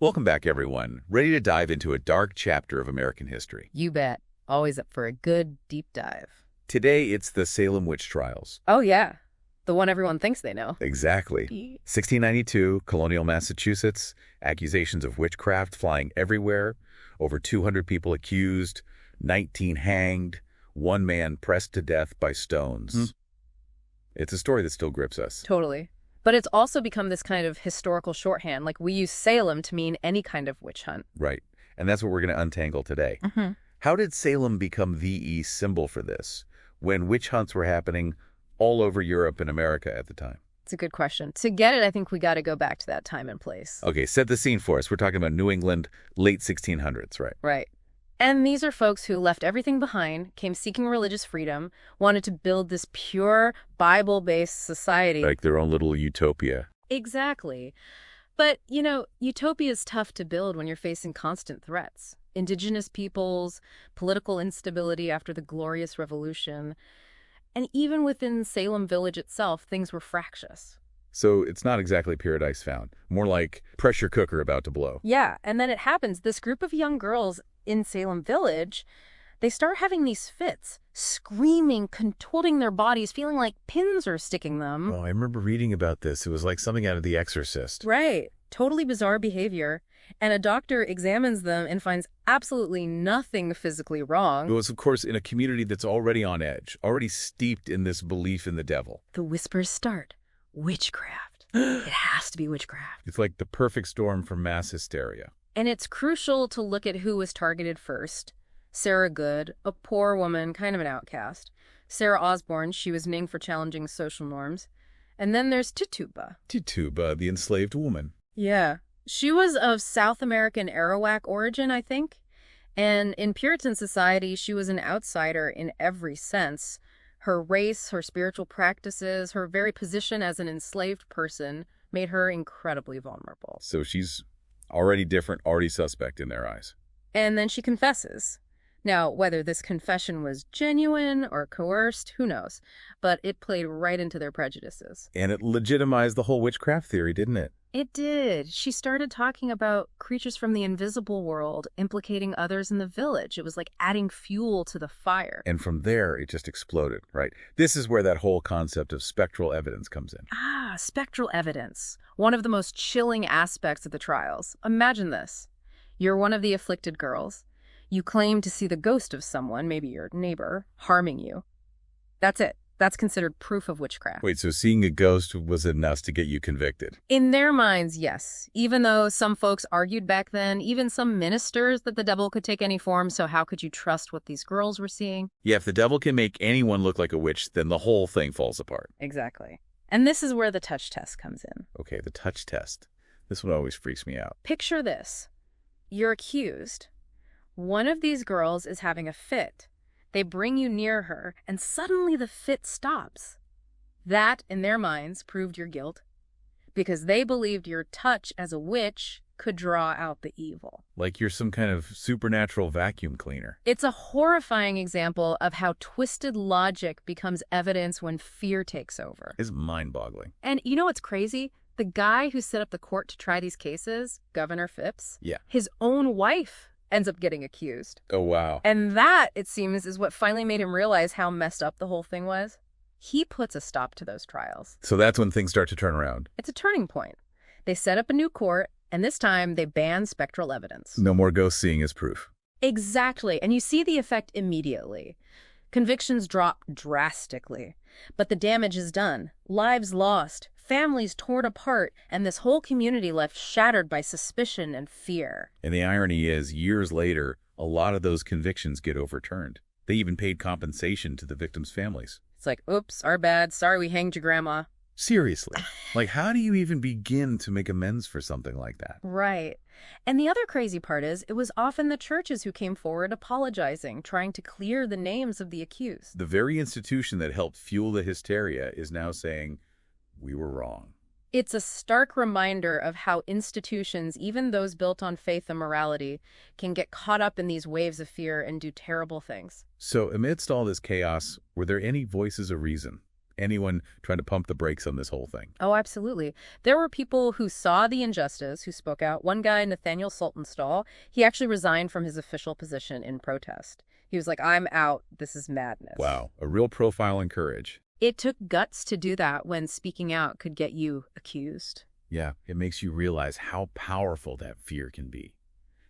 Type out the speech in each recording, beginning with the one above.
Welcome back, everyone. Ready to dive into a dark chapter of American history. You bet. Always up for a good deep dive. Today, it's the Salem Witch Trials. Oh, yeah. The one everyone thinks they know. Exactly. 1692, colonial Massachusetts, accusations of witchcraft flying everywhere, over 200 people accused, 19 hanged, one man pressed to death by stones. It's a story that still grips us. Totally. But it's also become this kind of historical shorthand. Like, we use Salem to mean any kind of witch hunt. Right. And that's what we're going to untangle today. How did Salem become the symbol for this when witch hunts were happening all over Europe and America at the time? It's a good question. To get it, I think we got to go back to that time and place. Okay, set the scene for us. We're talking about New England, late 1600s, right? Right. And these are folks who left everything behind, came seeking religious freedom, wanted to build this pure Bible-based society. Like their own little utopia. Exactly. But, utopia is tough to build when you're facing constant threats. Indigenous peoples, political instability after the Glorious Revolution. And even within Salem Village itself, things were fractious. So it's not exactly paradise found. More like pressure cooker about to blow. Yeah, and then it happens. This group of young girls in Salem Village, they start having these fits, screaming, contorting their bodies, feeling like pins are sticking them. Oh, I remember reading about this. It was like something out of The Exorcist. Right. Totally bizarre behavior. And a doctor examines them and finds absolutely nothing physically wrong. It was, of course, in a community that's already on edge, already steeped in this belief in the devil. The whispers start. Witchcraft. It has to be witchcraft. It's like the perfect storm for mass hysteria. And it's crucial to look at who was targeted first. Sarah Good, a poor woman, kind of an outcast. Sarah Osborne, she was named for challenging social norms. And then there's Tituba. Tituba, the enslaved woman. Yeah. She was of South American Arawak origin, I think. And in Puritan society, she was an outsider in every sense. Her race, her spiritual practices, her very position as an enslaved person made her incredibly vulnerable. So she's already different, already suspect in their eyes. And then she confesses. Now, whether this confession was genuine or coerced, who knows? But it played right into their prejudices. And it legitimized the whole witchcraft theory, didn't it? It did. She started talking about creatures from the invisible world implicating others in the village. It was like adding fuel to the fire. And from there, it just exploded, right? This is where that whole concept of spectral evidence comes in. Ah, spectral evidence. One of the most chilling aspects of the trials. Imagine this. You're one of the afflicted girls. You claim to see the ghost of someone, maybe your neighbor, harming you. That's it. That's considered proof of witchcraft. Wait, so seeing a ghost was enough to get you convicted? In their minds, yes. Even though some folks argued back then, even some ministers, that the devil could take any form, so how could you trust what these girls were seeing? Yeah, if the devil can make anyone look like a witch, then the whole thing falls apart. Exactly. And this is where the touch test comes in. Okay, the touch test. This one always freaks me out. Picture this. You're accused. One of these girls is having a fit. They bring you near her, and suddenly the fit stops. That, in their minds, proved your guilt, because they believed your touch as a witch could draw out the evil. Like you're some kind of supernatural vacuum cleaner. It's a horrifying example of how twisted logic becomes evidence when fear takes over. It's mind-boggling. And you know what's crazy? The guy who set up the court to try these cases, Governor Phipps, Yeah. his own wife ends up getting accused. Oh, wow. And that, it seems, is what finally made him realize how messed up the whole thing was. He puts a stop to those trials. So that's when things start to turn around. It's a turning point. They set up a new court, and this time they ban spectral evidence. No more ghost seeing as proof. Exactly. And you see the effect immediately. Convictions drop drastically. But the damage is done. Lives lost. Families torn apart, and this whole community left shattered by suspicion and fear. And the irony is, years later, a lot of those convictions get overturned. They even paid compensation to the victims' families. It's like, oops, our bad. Sorry we hanged your grandma. Seriously. Like, how do you even begin to make amends for something like that? Right. And the other crazy part is, it was often the churches who came forward apologizing, trying to clear the names of the accused. The very institution that helped fuel the hysteria is now saying, we were wrong. It's a stark reminder of how institutions, even those built on faith and morality, can get caught up in these waves of fear and do terrible things. So amidst all this chaos, were there any voices of reason? anyone trying to pump the brakes on this whole thing. Oh, absolutely. There were people who saw the injustice, who spoke out. One guy, Nathaniel Saltonstall, he actually resigned from his official position in protest. He was like, I'm out. This is madness. Wow, a real profile in courage. It took guts to do that when speaking out could get you accused. Yeah, it makes you realize how powerful that fear can be,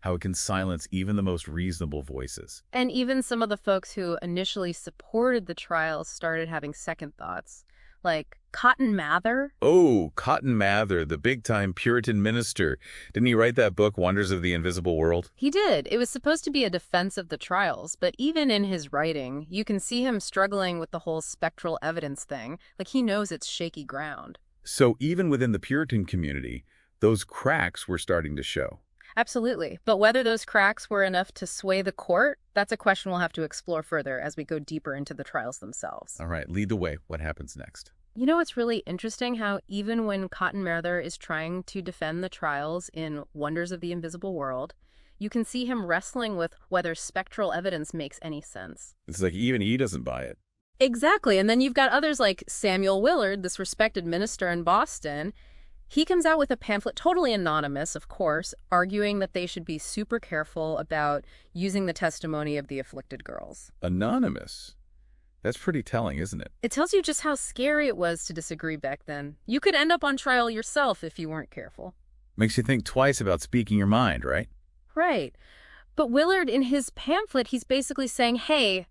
how it can silence even the most reasonable voices. And even some of the folks who initially supported the trials started having second thoughts, like Cotton Mather. Oh, Cotton Mather, the big-time Puritan minister. Didn't he write that book, Wonders of the Invisible World? He did. It was supposed to be a defense of the trials, but even in his writing, you can see him struggling with the whole spectral evidence thing. Like, he knows it's shaky ground. So even within the Puritan community, those cracks were starting to show. Absolutely. But whether those cracks were enough to sway the court, that's a question we'll have to explore further as we go deeper into the trials themselves. All right, lead the way. What happens next? You know, it's really interesting how even when Cotton Mather is trying to defend the trials in Wonders of the Invisible World, you can see him wrestling with whether spectral evidence makes any sense. It's like even he doesn't buy it. Exactly. And then you've got others like Samuel Willard, this respected minister in Boston. He comes out with a pamphlet, totally anonymous, of course, arguing that they should be super careful about using the testimony of the afflicted girls. Anonymous? That's pretty telling, isn't it? It tells you just how scary it was to disagree back then. You could end up on trial yourself if you weren't careful. Makes you think twice about speaking your mind, right? Right. But Willard, in his pamphlet, he's basically saying, hey,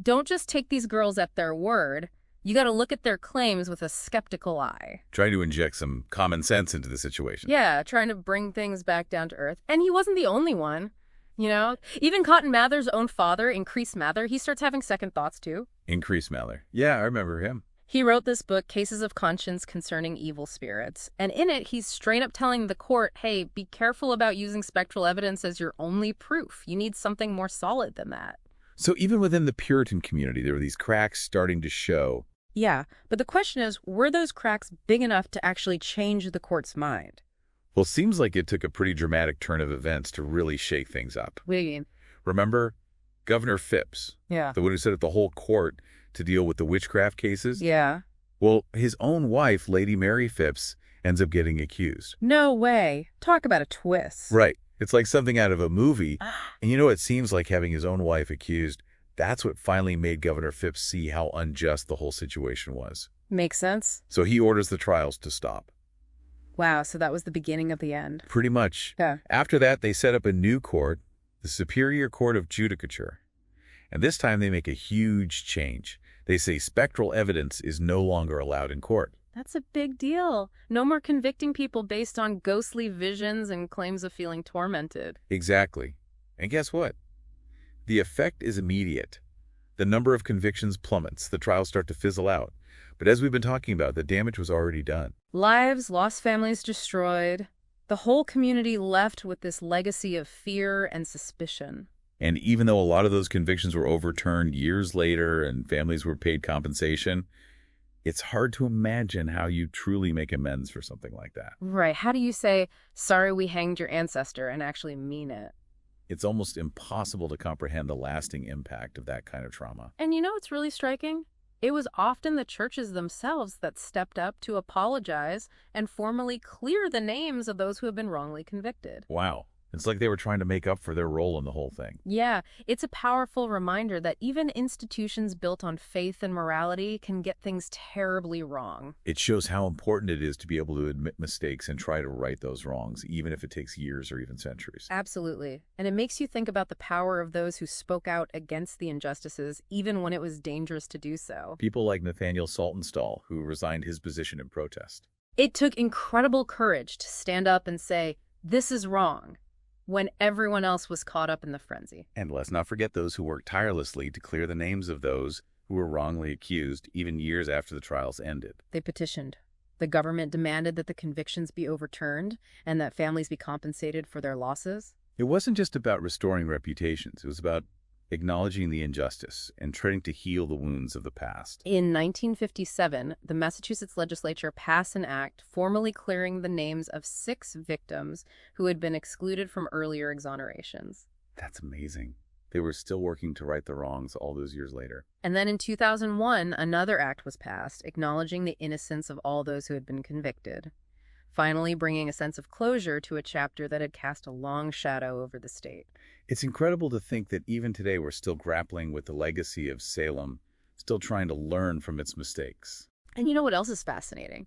don't just take these girls at their word. You got to look at their claims with a skeptical eye. Try to inject some common sense into the situation. Yeah, trying to bring things back down to earth. And he wasn't the only one. You know, even Cotton Mather's own father, Increase Mather, he starts having second thoughts too. Increase Mather. Yeah, I remember him. He wrote this book, Cases of Conscience Concerning Evil Spirits. And in it, he's straight up telling the court, hey, be careful about using spectral evidence as your only proof. You need something more solid than that. So even within the Puritan community, there were these cracks starting to show. Yeah, but the question is, were those cracks big enough to actually change the court's mind? Well, it seems like it took a pretty dramatic turn of events to really shake things up. What do you mean? Remember Governor Phipps? Yeah. The one who set up the whole court to deal with the witchcraft cases? Yeah. Well, his own wife, Lady Mary Phipps, ends up getting accused. No way. Talk about a twist. Right. It's like something out of a movie. And you know, it seems like having his own wife accused, that's what finally made Governor Phipps see how unjust the whole situation was. Makes sense. So he orders the trials to stop. Wow, so that was the beginning of the end. Pretty much. Yeah. After that, they set up a new court, the Superior Court of Judicature. And this time they make a huge change. They say spectral evidence is no longer allowed in court. That's a big deal. No more convicting people based on ghostly visions and claims of feeling tormented. Exactly. And guess what? The effect is immediate. The number of convictions plummets. The trials start to fizzle out. But as we've been talking about, the damage was already done. Lives, lost families destroyed. The whole community left with this legacy of fear and suspicion. And even though a lot of those convictions were overturned years later and families were paid compensation, it's hard to imagine how you truly make amends for something like that. Right. How do you say, sorry we hanged your ancestor, and actually mean it? It's almost impossible to comprehend the lasting impact of that kind of trauma. And you know what's really striking? It was often the churches themselves that stepped up to apologize and formally clear the names of those who have been wrongly convicted. Wow. It's like they were trying to make up for their role in the whole thing. Yeah, it's a powerful reminder that even institutions built on faith and morality can get things terribly wrong. It shows how important it is to be able to admit mistakes and try to right those wrongs, even if it takes years or even centuries. Absolutely. And it makes you think about the power of those who spoke out against the injustices, even when it was dangerous to do so. People like Nathaniel Saltonstall, who resigned his position in protest. It took incredible courage to stand up and say, this is wrong, when everyone else was caught up in the frenzy. And let's not forget those who worked tirelessly to clear the names of those who were wrongly accused, even years after the trials ended. They petitioned. The government demanded that the convictions be overturned and that families be compensated for their losses. It wasn't just about restoring reputations. It was about acknowledging the injustice and trying to heal the wounds of the past. In 1957, the Massachusetts legislature passed an act formally clearing the names of 6 victims who had been excluded from earlier exonerations. That's amazing. They were still working to right the wrongs all those years later. And then in 2001, another act was passed, acknowledging the innocence of all those who had been convicted, finally bringing a sense of closure to a chapter that had cast a long shadow over the state. It's incredible to think that even today we're still grappling with the legacy of Salem, still trying to learn from its mistakes. And you know what else is fascinating?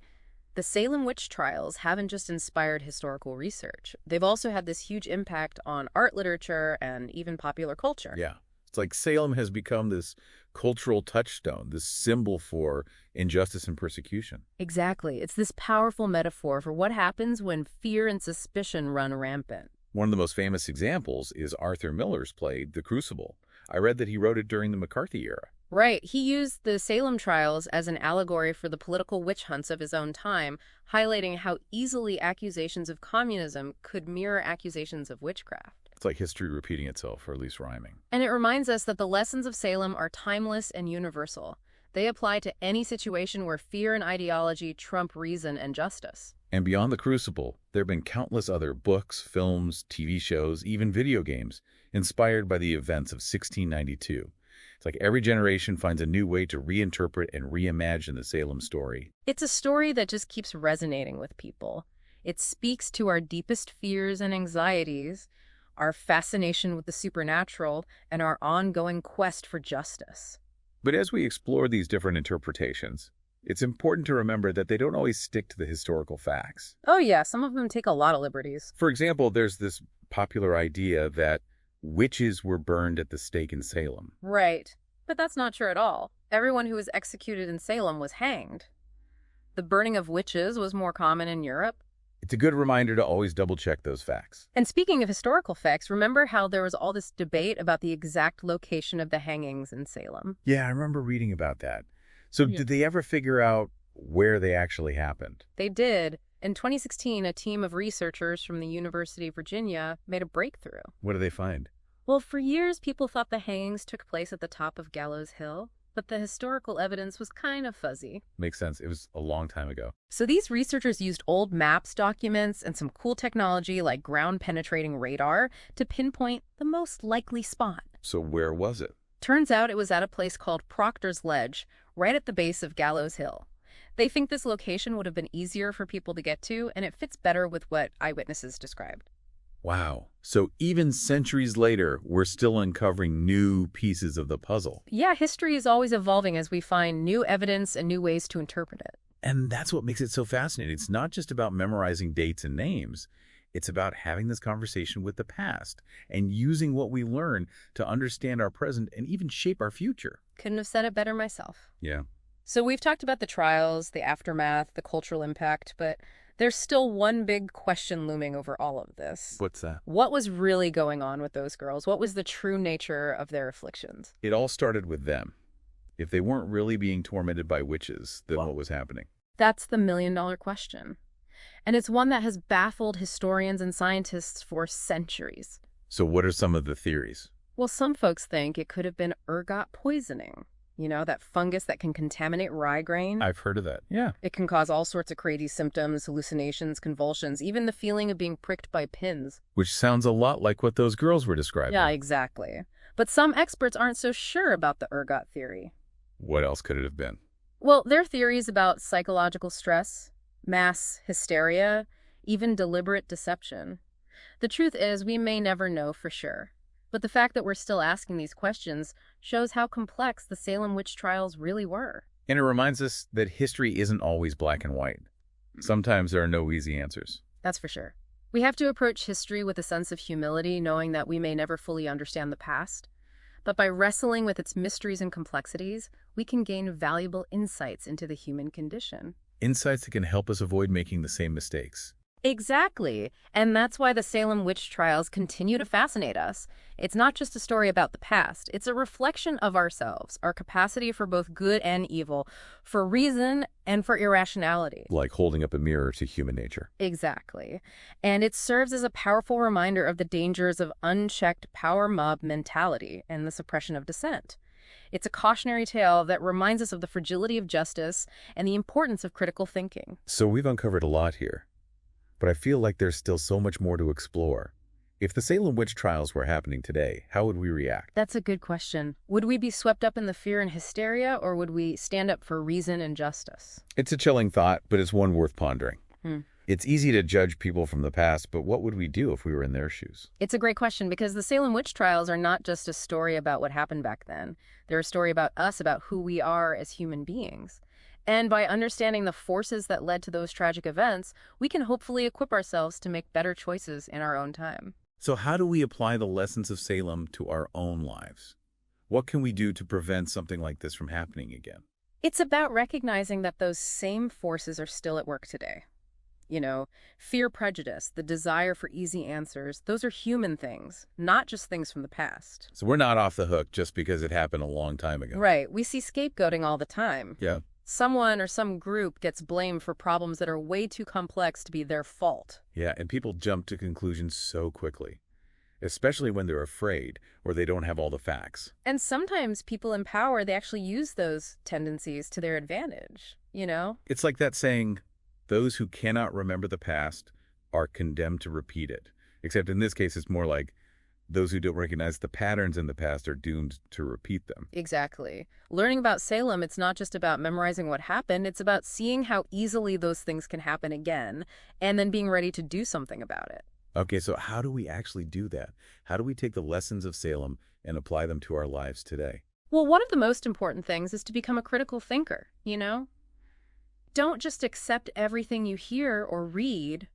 The Salem Witch Trials haven't just inspired historical research. They've also had this huge impact on art literature and even popular culture. Yeah. It's like Salem has become this cultural touchstone, this symbol for injustice and persecution. Exactly. It's this powerful metaphor for what happens when fear and suspicion run rampant. One of the most famous examples is Arthur Miller's play, The Crucible. I read that he wrote it during the McCarthy era. Right. He used the Salem trials as an allegory for the political witch hunts of his own time, highlighting how easily accusations of communism could mirror accusations of witchcraft. It's like history repeating itself, or at least rhyming. And it reminds us that the lessons of Salem are timeless and universal. They apply to any situation where fear and ideology trump reason and justice. And beyond The Crucible, there have been countless other books, films, TV shows, even video games, inspired by the events of 1692. It's like every generation finds a new way to reinterpret and reimagine the Salem story. It's a story that just keeps resonating with people. It speaks to our deepest fears and anxieties, our fascination with the supernatural, and our ongoing quest for justice. But as we explore these different interpretations, it's important to remember that they don't always stick to the historical facts. Oh yeah, some of them take a lot of liberties. For example, there's this popular idea that witches were burned at the stake in Salem. Right. But that's not true at all. Everyone who was executed in Salem was hanged. The burning of witches was more common in Europe. It's a good reminder to always double-check those facts. And speaking of historical facts, remember how there was all this debate about the exact location of the hangings in Salem? Yeah, I remember reading about that. So did they ever figure out where they actually happened? They did. In 2016, a team of researchers from the University of Virginia made a breakthrough. What did they find? Well, for years, people thought the hangings took place at the top of Gallows Hill, but the historical evidence was kind of fuzzy. Makes sense. It was a long time ago. So these researchers used old maps, documents, and some cool technology like ground-penetrating radar to pinpoint the most likely spot. So where was it? Turns out it was at a place called Proctor's Ledge, right at the base of Gallows Hill. They think this location would have been easier for people to get to, and it fits better with what eyewitnesses described. Wow. So even centuries later, we're still uncovering new pieces of the puzzle. Yeah, history is always evolving as we find new evidence and new ways to interpret it. And that's what makes it so fascinating. It's not just about memorizing dates and names. It's about having this conversation with the past and using what we learn to understand our present and even shape our future. Couldn't have said it better myself. Yeah. So we've talked about the trials, the aftermath, the cultural impact, but there's still one big question looming over all of this. What's that? What was really going on with those girls? What was the true nature of their afflictions? It all started with them. If they weren't really being tormented by witches, then what was happening? That's the million-dollar question. And it's one that has baffled historians and scientists for centuries. So what are some of the theories? Well, some folks think it could have been ergot poisoning. You know, that fungus that can contaminate rye grain. I've heard of that. Yeah. It can cause all sorts of crazy symptoms, hallucinations, convulsions, even the feeling of being pricked by pins. Which sounds a lot like what those girls were describing. Yeah, exactly. But some experts aren't so sure about the ergot theory. What else could it have been? Well, there are theories about psychological stress, mass hysteria, even deliberate deception. The truth is, we may never know for sure. But the fact that we're still asking these questions shows how complex the Salem witch trials really were. And it reminds us that history isn't always black and white. Sometimes there are no easy answers. That's for sure. We have to approach history with a sense of humility, knowing that we may never fully understand the past. But by wrestling with its mysteries and complexities, we can gain valuable insights into the human condition. Insights that can help us avoid making the same mistakes. Exactly. And that's why the Salem witch trials continue to fascinate us. It's not just a story about the past. It's a reflection of ourselves, our capacity for both good and evil, for reason and for irrationality. Like holding up a mirror to human nature. Exactly. And it serves as a powerful reminder of the dangers of unchecked power mob mentality and the suppression of dissent. It's a cautionary tale that reminds us of the fragility of justice and the importance of critical thinking. So we've uncovered a lot here. But I feel like there's still so much more to explore. If the Salem Witch Trials were happening today, how would we react? That's a good question. Would we be swept up in the fear and hysteria, or would we stand up for reason and justice? It's a chilling thought, but it's one worth pondering. Hmm. It's easy to judge people from the past, but what would we do if we were in their shoes? It's a great question because the Salem Witch Trials are not just a story about what happened back then. They're a story about us, about who we are as human beings. And by understanding the forces that led to those tragic events, we can hopefully equip ourselves to make better choices in our own time. So how do we apply the lessons of Salem to our own lives? What can we do to prevent something like this from happening again? It's about recognizing that those same forces are still at work today. You know, fear, prejudice, the desire for easy answers, those are human things, not just things from the past. So we're not off the hook just because it happened a long time ago. Right. We see scapegoating all the time. Yeah. Someone or some group gets blamed for problems that are way too complex to be their fault. Yeah, and people jump to conclusions so quickly, especially when they're afraid or they don't have all the facts. And sometimes people in power, they actually use those tendencies to their advantage, you know? It's like that saying, those who cannot remember the past are condemned to repeat it. Except in this case, it's more like those who don't recognize the patterns in the past are doomed to repeat them. Exactly. Learning about Salem, it's not just about memorizing what happened, it's about seeing how easily those things can happen again and then being ready to do something about it. Okay, so how do we actually do that? How do we take the lessons of Salem and apply them to our lives today? Well, one of the most important things is to become a critical thinker, you know? Don't just accept everything you hear or read.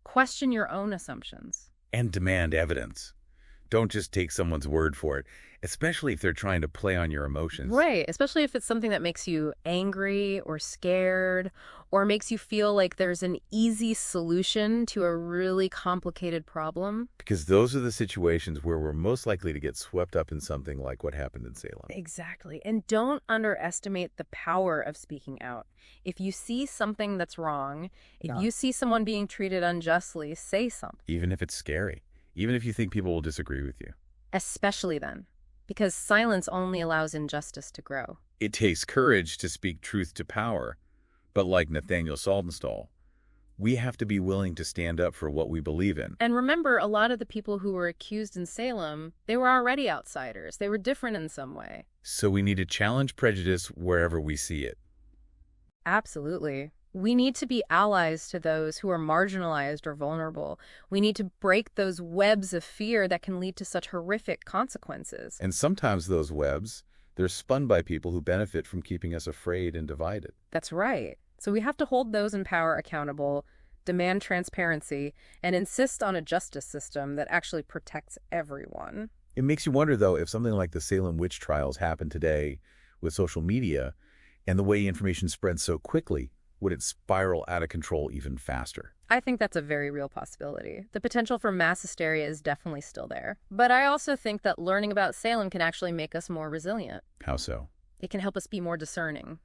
Question your own assumptions. And demand evidence. Don't just take someone's word for it, especially if they're trying to play on your emotions. Right, especially if it's something that makes you angry or scared or makes you feel like there's an easy solution to a really complicated problem. Because those are the situations where we're most likely to get swept up in something like what happened in Salem. Exactly. And don't underestimate the power of speaking out. If you see something that's wrong, if you see someone being treated unjustly, say something. Even if it's scary. Even if you think people will disagree with you. Especially then, because silence only allows injustice to grow. It takes courage to speak truth to power, but like Nathaniel Saltonstall, we have to be willing to stand up for what we believe in. And remember, a lot of the people who were accused in Salem, they were already outsiders. They were different in some way. So we need to challenge prejudice wherever we see it. Absolutely. We need to be allies to those who are marginalized or vulnerable. We need to break those webs of fear that can lead to such horrific consequences. And sometimes those webs, they're spun by people who benefit from keeping us afraid and divided. That's right. So we have to hold those in power accountable, demand transparency, and insist on a justice system that actually protects everyone. It makes you wonder, though, if something like the Salem Witch Trials happened today with social media and the way information spreads so quickly, would it spiral out of control even faster? I think that's a very real possibility. The potential for mass hysteria is definitely still there. But I also think that learning about Salem can actually make us more resilient. How so? It can help us be more discerning,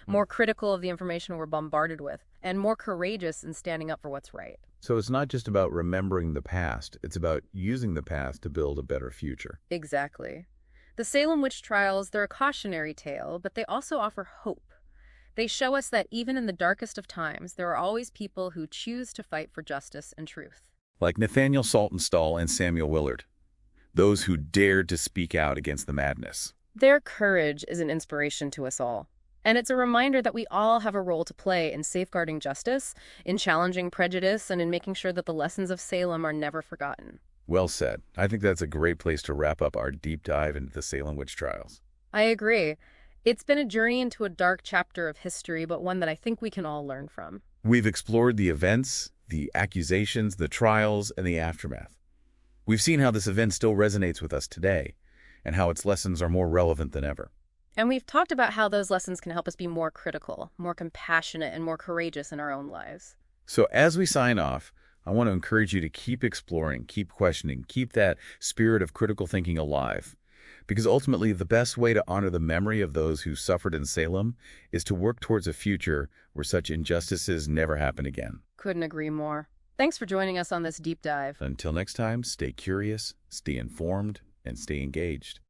more critical of the information we're bombarded with, and more courageous in standing up for what's right. So it's not just about remembering the past, it's about using the past to build a better future. Exactly. The Salem Witch Trials, they're a cautionary tale, but they also offer hope. They show us that even in the darkest of times, there are always people who choose to fight for justice and truth. Like Nathaniel Saltonstall and Samuel Willard, those who dared to speak out against the madness. Their courage is an inspiration to us all. And it's a reminder that we all have a role to play in safeguarding justice, in challenging prejudice, and in making sure that the lessons of Salem are never forgotten. Well said. I think that's a great place to wrap up our deep dive into the Salem Witch Trials. I agree. It's been a journey into a dark chapter of history, but one that I think we can all learn from. We've explored the events, the accusations, the trials, and the aftermath. We've seen how this event still resonates with us today, and how its lessons are more relevant than ever. And we've talked about how those lessons can help us be more critical, more compassionate, and more courageous in our own lives. So as we sign off, I want to encourage you to keep exploring, keep questioning, keep that spirit of critical thinking alive. Because ultimately, the best way to honor the memory of those who suffered in Salem is to work towards a future where such injustices never happen again. Couldn't agree more. Thanks for joining us on this deep dive. Until next time, stay curious, stay informed, and stay engaged.